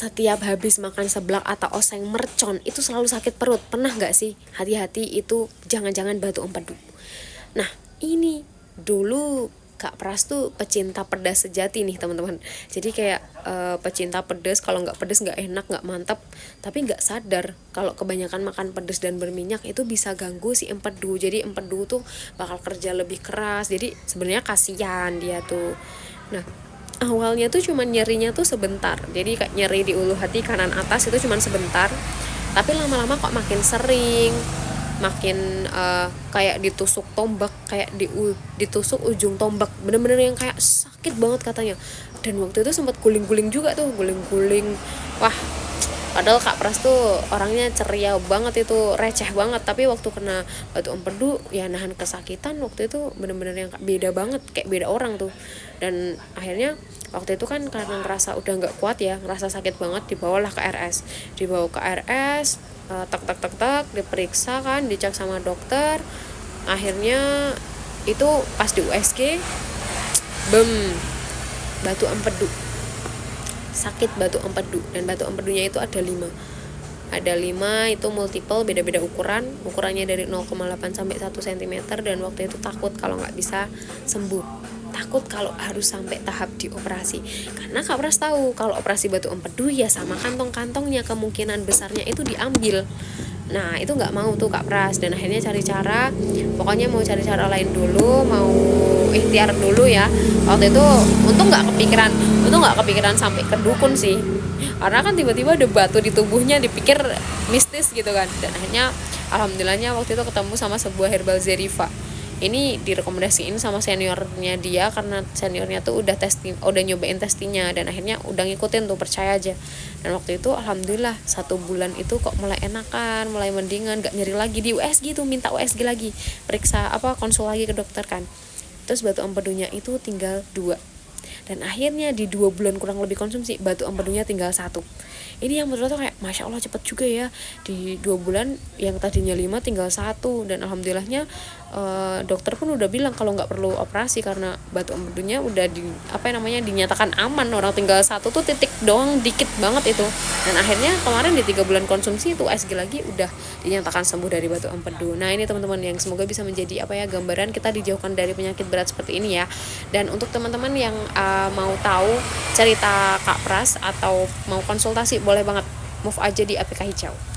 setiap habis makan seblak atau oseng mercon itu selalu sakit perut. Pernah nggak sih? Hati-hati, itu jangan-jangan batu empedu. Nah, ini dulu Kak Pras tuh pecinta pedas sejati nih teman-teman. Jadi kayak pecinta pedas, kalau nggak pedas nggak enak, nggak mantap. Tapi nggak sadar kalau kebanyakan makan pedas dan berminyak itu bisa ganggu si empedu. Jadi empedu tuh bakal kerja lebih keras. Jadi sebenarnya kasihan dia tuh. Nah, awalnya tuh cuman nyerinya tuh sebentar. Jadi kayak nyeri di ulu hati kanan atas itu cuman sebentar. Tapi lama-lama kok makin sering, makin kayak ditusuk tombak, kayak ditusuk ujung tombak, bener-bener yang kayak sakit banget katanya. Dan waktu itu sempat guling-guling juga tuh, guling-guling. Wah, padahal Kak Pras tuh orangnya ceria banget, itu receh banget, tapi waktu kena batu empedu ya nahan kesakitan waktu itu bener-bener yang beda banget, kayak beda orang tuh. Dan akhirnya waktu itu kan karena ngerasa udah nggak kuat ya, ngerasa sakit banget, dibawalah ke RS, dibawa ke RS, tek diperiksa kan, dicek sama dokter. Akhirnya itu pas di USG, bem, batu empedu, sakit batu empedu. Dan batu empedunya itu ada 5 itu multiple, beda-beda ukurannya dari 0,8 sampai 1 cm. Dan waktu itu takut kalau nggak bisa sembuh, takut kalau harus sampai tahap dioperasi, karena Kak Pras tahu kalau operasi batu empedu ya sama kantong-kantongnya kemungkinan besarnya itu diambil. Nah itu nggak mau tuh Kak Pras, dan akhirnya cari cara, pokoknya mau cari cara lain dulu, mau ikhtiar dulu ya. Waktu itu untung nggak kepikiran sampai ke dukun sih, karena kan tiba-tiba ada batu di tubuhnya, dipikir mistis gitu kan. Dan akhirnya alhamdulillahnya waktu itu ketemu sama sebuah herbal Zerifa. Ini direkomendasiin sama seniornya dia, karena seniornya tuh udah nyobain testingnya, dan akhirnya udah ngikutin tuh, percaya aja. Dan waktu itu alhamdulillah 1 bulan itu kok mulai enakan, mulai mendingan, gak nyeri lagi. Di USG tuh minta USG lagi, periksa konsul lagi ke dokter kan. Terus batu empedunya itu tinggal 2. Dan akhirnya di 2 bulan kurang lebih konsumsi, batu empedunya tinggal 1. Ini yang menurut aku kayak Masya Allah cepet juga ya, di 2 bulan yang tadinya 5 tinggal 1. Dan alhamdulillahnya dokter pun udah bilang kalau nggak perlu operasi, karena batu empedunya udah dinyatakan aman. Orang tinggal 1 tuh titik doang, dikit banget itu. Dan akhirnya kemarin di 3 bulan konsumsi itu USG lagi, udah dinyatakan sembuh dari batu empedu. Nah ini teman-teman, yang semoga bisa menjadi gambaran kita dijauhkan dari penyakit berat seperti ini ya. Dan untuk teman-teman yang mau tahu cerita Kak Pras atau mau konsultasi, boleh banget move aja di APK Hijau.